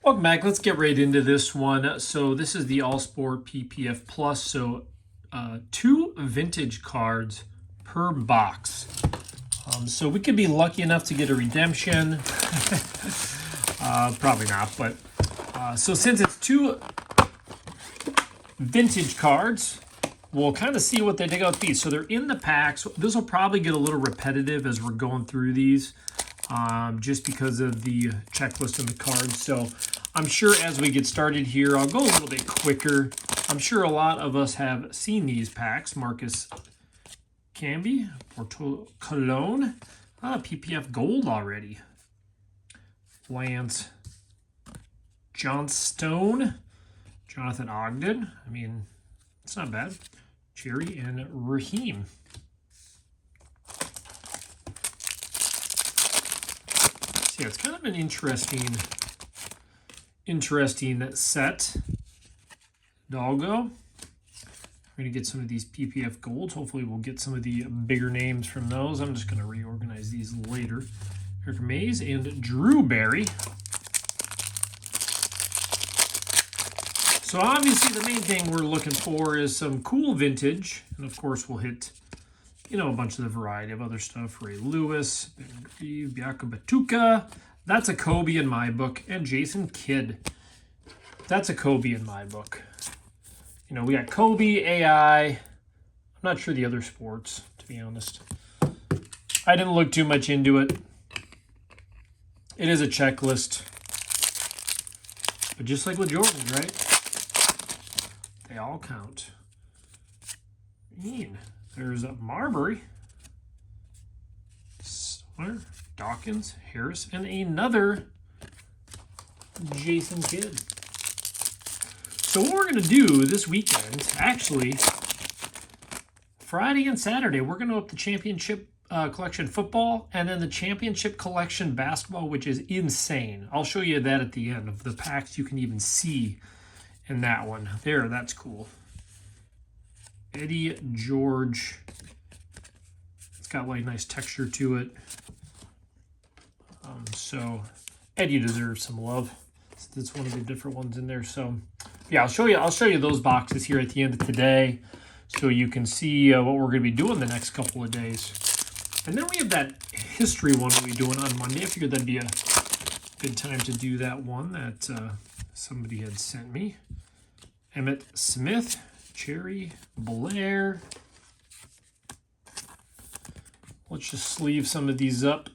Welcome back. Let's get right into this one. So this is the Allsport PPF Plus. So 2 vintage cards per box. So we could be lucky enough to get a redemption. Probably not, but so since it's 2 vintage cards, we'll kind of see what they dig out these. So they're in the packs. This will probably get a little repetitive as we're going through these. Just because of the checklist and the cards. So I'm sure as we get started here, I'll go a little bit quicker. I'm sure a lot of us have seen these packs. Marcus Camby, Porto Cologne, PPF Gold already. Lance Johnstone, Jonathan Ogden. I mean, it's not bad. Jerry and Raheem. Yeah, it's kind of an interesting set. Dalgo. We're going to get some of these PPF Golds. Hopefully we'll get some of the bigger names from those. I'm just going to reorganize these later. Eric Mays and Drew Barry. So obviously the main thing we're looking for is some cool vintage. And of course we'll hit, you know, a bunch of the variety of other stuff. Ray Lewis, Bianca Batuka. That's a Kobe in my book. And Jason Kidd. That's a Kobe in my book. You know, we got Kobe, AI. I'm not sure the other sports, to be honest. I didn't look too much into it. It is a checklist. But just like with Jordan, right? They all count. Mean. There's Marbury, Sawyer, Dawkins, Harris, and another Jason Kidd. So what we're going to do this weekend, actually, Friday and Saturday, we're going to up the championship collection football and then the championship collection basketball, which is insane. I'll show you that at the end of the packs. You can even see in that one. There, that's cool. Eddie George. It's got like nice texture to it. So Eddie deserves some love. That's one of the different ones in there. So yeah, I'll show you those boxes here at the end of today, so you can see what we're going to be doing the next couple of days. And then we have that history one we'll be doing on Monday. I figured that'd be a good time to do that one that somebody had sent me. Emmitt Smith. Cherry, Blair. Let's just sleeve some of these up.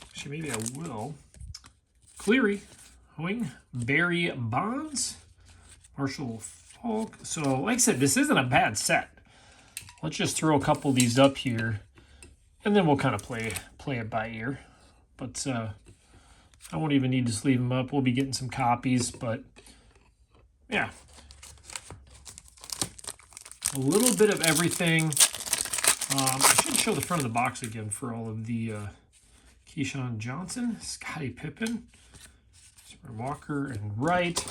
Actually, maybe I will. Cleary, Hoing, Barry Bonds, Marshall Falk. So, like I said, this isn't a bad set. Let's just throw a couple of these up here, and then we'll kind of play it by ear. But I won't even need to sleeve them up. We'll be getting some copies, but yeah. A little bit of everything. I should show the front of the box again for all of the Keyshawn Johnson, Scottie Pippen, Walker, and Wright.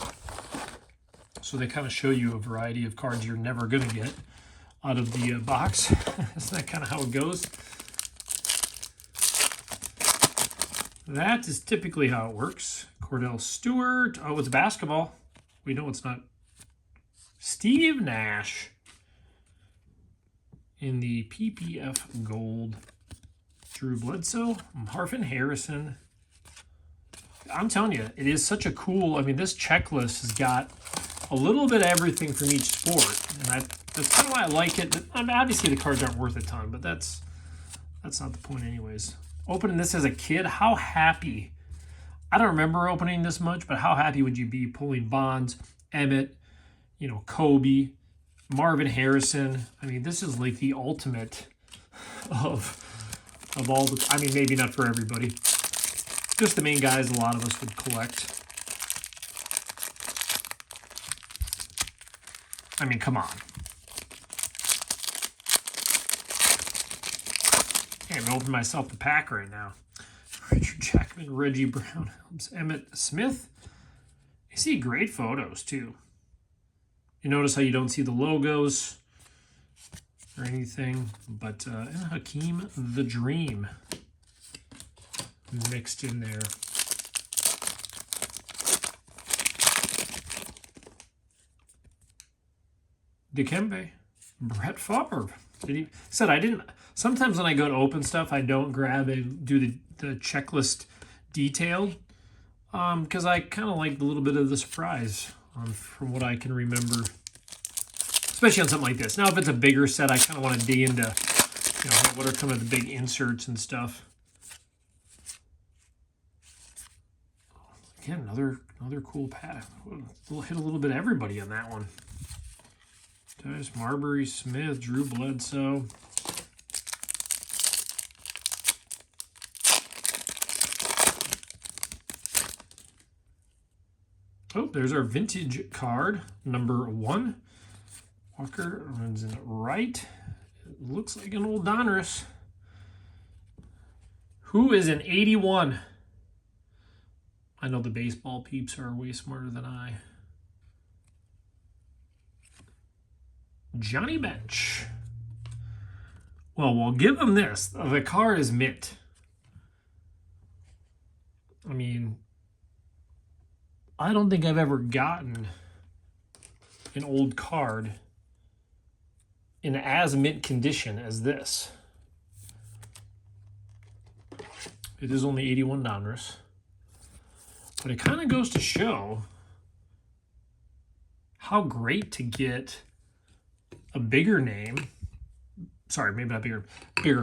So they kind of show you a variety of cards you're never going to get out of the box. Isn't that kind of how it goes? That is typically how it works. Cordell Stewart. Oh, it's basketball. We know it's not. Steve Nash in the PPF Gold. Drew Bledsoe. Marvin Harrison. I'm telling you, it is such a cool... I mean, this checklist has got a little bit of everything from each sport. And that's kind of why I like it. I mean, obviously, the cards aren't worth a ton, but that's not the point anyways. Opening this as a kid, how happy. I don't remember opening this much, but how happy would you be pulling Bonds, Emmitt, you know, Kobe, Marvin Harrison. I mean, this is like the ultimate of all the, I mean, maybe not for everybody. Just the main guys a lot of us would collect. I mean, come on. Can't even open myself the pack right now. Richard Jackman, Reggie Brown, Emmitt Smith. You see great photos too. You notice how you don't see the logos or anything, but and Hakeem the Dream. mixed in there. Dikembe, Brett Favre. Said I didn't. Sometimes when I go to open stuff, I don't grab and do the checklist detailed because I kind of like a little bit of the surprise from what I can remember, especially on something like this. Now, if it's a bigger set, I kind of want to dig into, what are some of the big inserts and stuff. Again, another cool pack. We'll hit a little bit of everybody on that one. Guys, Marbury, Smith, Drew Bledsoe. Oh, there's our vintage card, number 1. Walker runs in right. It looks like an old Donruss. Who is an 81? I know the baseball peeps are way smarter than I. Johnny Bench. Well, we'll give him this. The card is mint. I mean, I don't think I've ever gotten an old card in as mint condition as this. It is only 81 Donruss. But it kind of goes to show how great to get a bigger name. Sorry, maybe not bigger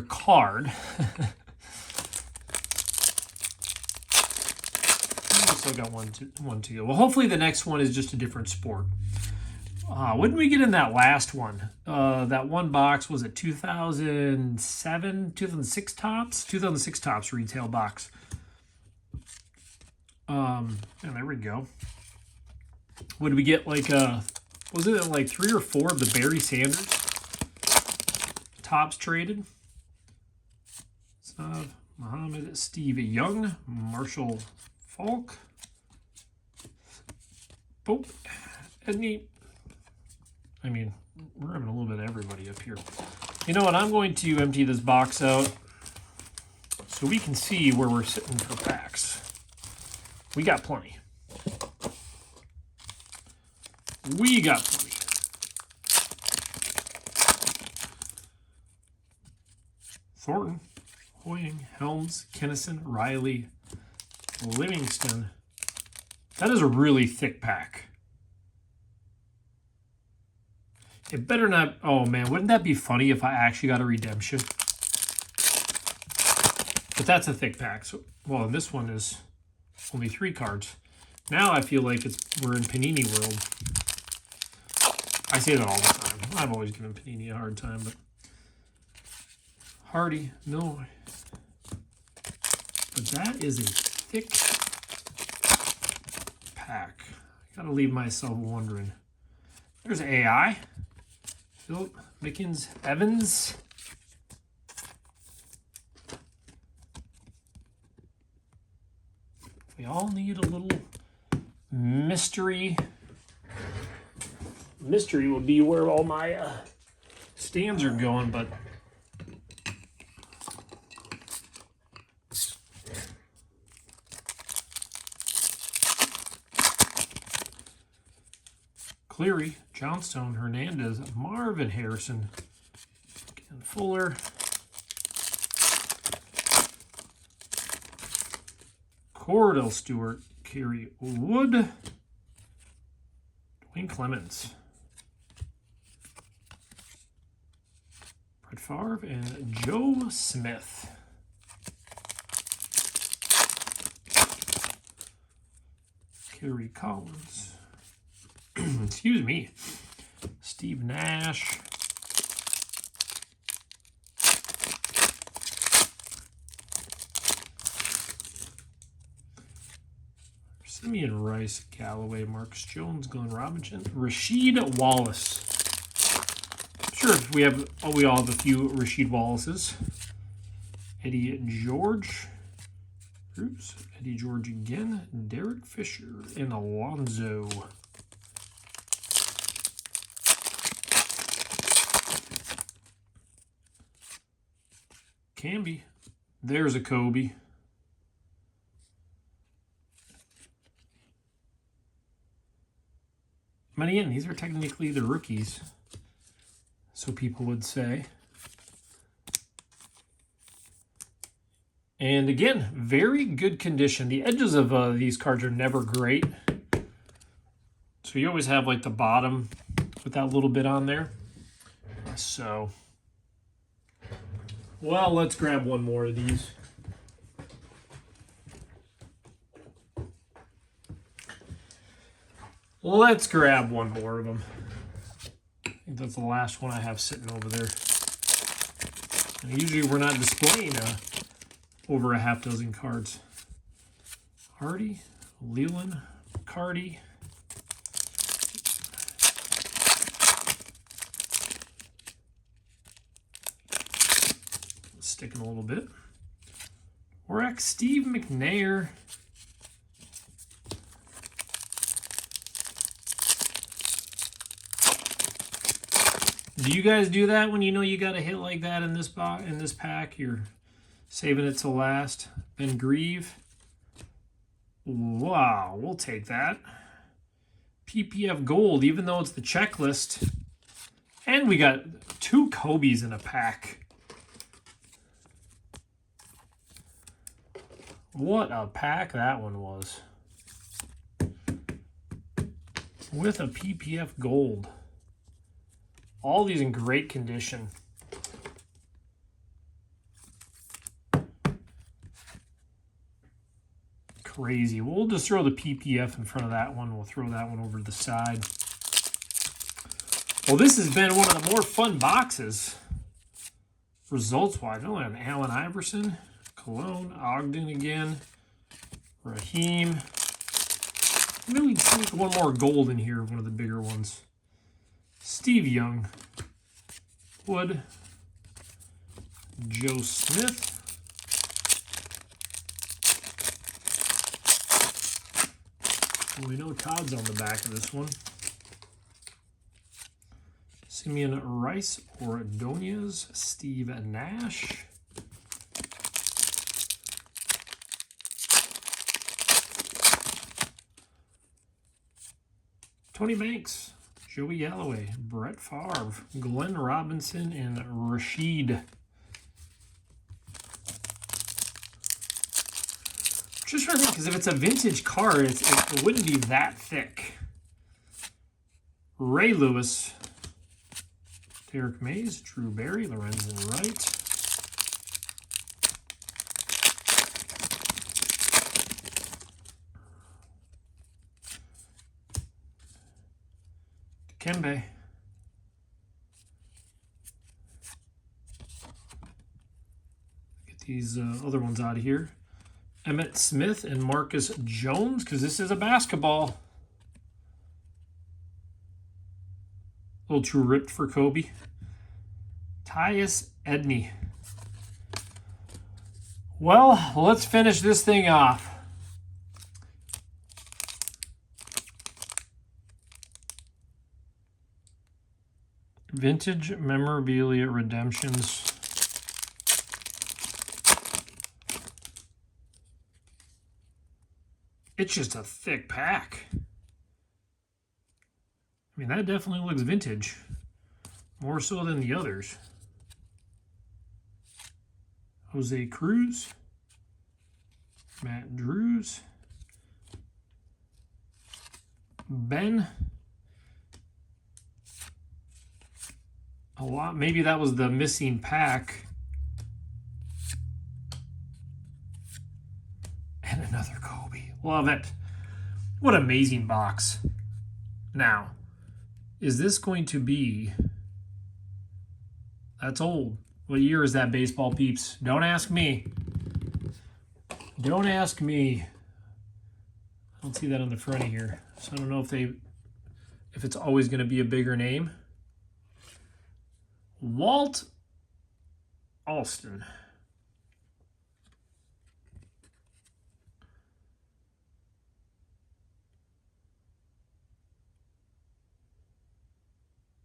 card. I still got one to go. Well, hopefully the next one is just a different sport. When did we get in that last one? That one box, was it 2007, 2006 tops? 2006 tops retail box. And there we go. What did we get? Like, was it like 3 or 4 of the Barry Sanders tops traded? Muhammad, Steve Young, Marshall Falk. Oh, Edney. I mean, we're having a little bit of everybody up here. You know what? I'm going to empty this box out so we can see where we're sitting for packs. We got plenty. We got plenty. Thornton, Hoying, Helms, Kennison, Riley, Livingston. That is a really thick pack. It better not... Oh, man, wouldn't that be funny if I actually got a redemption? But that's a thick pack. So, well, this one is only 3 cards. Now I feel like we're in Panini world. I say that all the time. I've always given Panini a hard time, but... Hardy, Miller. But that is a thick pack. I gotta leave myself wondering. There's AI. Philip, Mickens, Evans. We all need a little mystery. Mystery would be where all my stands are going, but Cleary, Johnstone, Hernandez, Marvin Harrison, Ken Fuller, Cordell Stewart, Kerry Wood, Dwayne Clemens, Brett Favre, and Joe Smith. Kerry Collins. Excuse me. Steve Nash. Simeon Rice, Galloway, Marcus Jones, Glenn Robinson, Rasheed Wallace. I'm sure we all have a few Rasheed Wallaces. Eddie George. Oops. Eddie George again. Derek Fisher and Alonzo. Camby. There's a Kobe. And again, these are technically the rookies, so people would say. And again, very good condition. The edges of these cards are never great. So you always have like the bottom with that little bit on there. So, well, let's grab one more of these. Let's grab one more of them. I think that's the last one I have sitting over there. And usually we're not displaying over a half dozen cards. Hardy, Leland, Cardi. Sticking a little bit. Warwick, Steve McNair. Do you guys do that when you know you got a hit like that in this box, in this pack? You're saving it to last. Ben Grieve. Wow, we'll take that. PPF Gold, even though it's the checklist. And we got 2 Kobe's in a pack. What a pack that one was. With a PPF Gold. All these in great condition. Crazy. We'll just throw the PPF in front of that one. We'll throw that one over to the side. Well, this has been one of the more fun boxes. Results-wise, only on Allen Iverson, Cologne, Ogden again, Raheem. Maybe we can sneak one more gold in here, one of the bigger ones. Steve Young, Wood, Joe Smith, we know Todd's on the back of this one. Simeon Rice Ordonez, Steve Nash. Tony Banks, Joey Galloway, Brett Favre, Glenn Robinson, and Rashid. Just trying to think, because if it's a vintage card, it wouldn't be that thick. Ray Lewis, Derek Mays, Drew Barry, Lorenzen Wright. Kembe. Get these other ones out of here. Emmitt Smith and Marcus Jones, because this is a basketball. A little too ripped for Kobe. Tyus Edney. Well, let's finish this thing off. Vintage Memorabilia Redemptions. It's just a thick pack. I mean, that definitely looks vintage. More so than the others. Jose Cruz. Matt Drews. Ben. A lot. Maybe that was the missing pack. And another Kobe. Love it. What an amazing box. Now, is this going to be... That's old. What year is that, baseball peeps? Don't ask me. Don't ask me. I don't see that on the front of here. So I don't know if it's always going to be a bigger name. Walt Alston.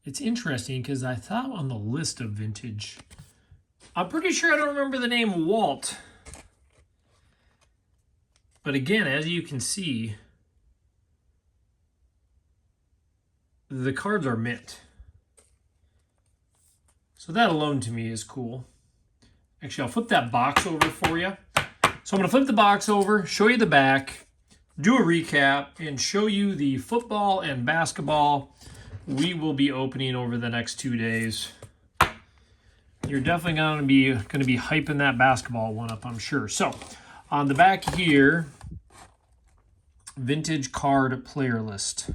It's interesting because I thought on the list of vintage, I'm pretty sure I don't remember the name Walt. But again, as you can see, the cards are mint. So that alone to me is cool. Actually, I'll flip that box over for you. So I'm going to flip the box over, show you the back, do a recap, and show you the football and basketball we will be opening over the next 2 days. You're definitely going to be hyping that basketball one up, I'm sure. So on the back here, vintage card player list.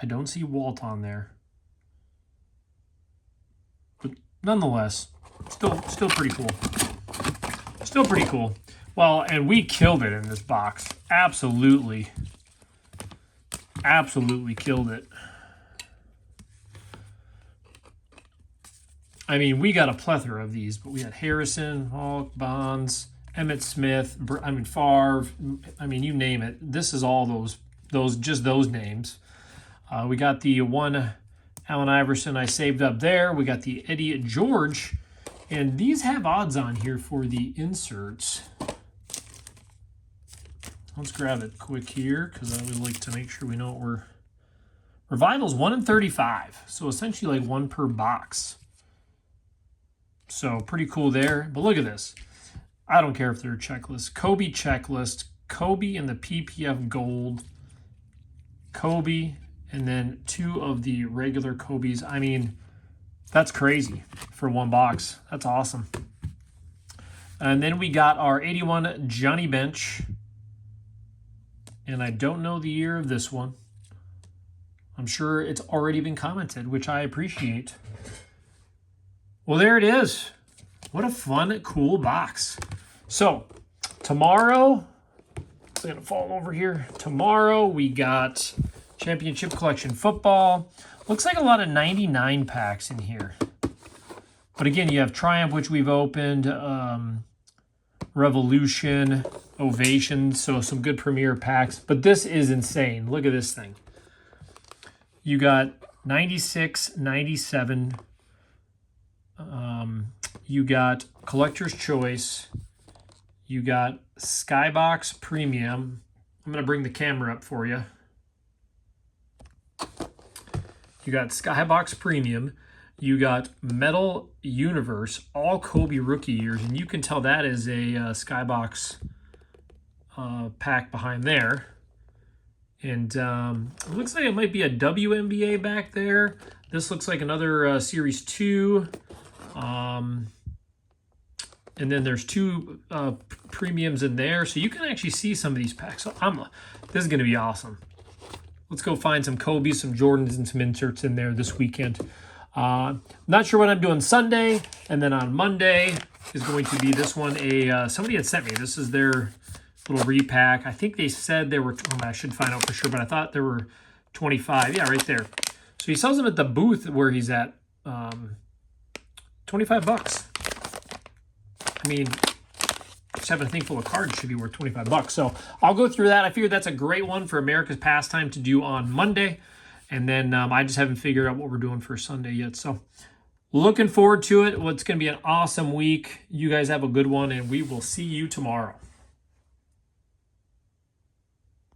I don't see Walt on there, but nonetheless, still pretty cool. Still pretty cool. Well, and we killed it in this box. Absolutely killed it. I mean, we got a plethora of these, but we had Harrison, Hawk, Bonds, Emmitt Smith, Favre. I mean, you name it. This is all those names. We got the one Allen Iverson I saved up there. We got the Eddie George. And these have odds on here for the inserts. Let's grab it quick here because I would like to make sure we know what we're... Revival's 1 in 35. So essentially like one per box. So pretty cool there. But look at this. I don't care if they're a checklist. Kobe checklist. Kobe in the PPF Gold. Kobe... and then 2 of the regular Kobe's. I mean, that's crazy for one box. That's awesome. And then we got our 81 Johnny Bench. And I don't know the year of this one. I'm sure it's already been commented, which I appreciate. Well, there it is. What a fun, cool box. So, tomorrow, it's going to fall over here. Tomorrow, we got... Championship Collection Football. Looks like a lot of 99 packs in here. But again, you have Triumph, which we've opened, Revolution, Ovation, so some good Premier packs. But this is insane. Look at this thing. You got 96, 97. You got Collector's Choice. You got Skybox Premium. I'm going to bring the camera up for you. You got Skybox Premium. You got Metal Universe, all Kobe rookie years. And you can tell that is a Skybox pack behind there. And it looks like it might be a WNBA back there. This looks like another Series 2. And then there's 2 premiums in there. So you can actually see some of these packs. So this is going to be awesome. Let's go find some Kobe, some Jordans, and some inserts in there this weekend. Not sure what I'm doing Sunday. And then on Monday is going to be this one. Somebody had sent me. This is their little repack. I think they said there were... I should find out for sure, but I thought there were 25. Yeah, right there. So he sells them at the booth where he's at. 25 bucks. I mean... just having a thing full of cards should be worth 25 bucks. So I'll go through that. I figured that's a great one for America's Pastime to do on Monday. And then I just haven't figured out what we're doing for Sunday yet. So looking forward to it. Well, it's going to be an awesome week. You guys have a good one, and we will see you tomorrow.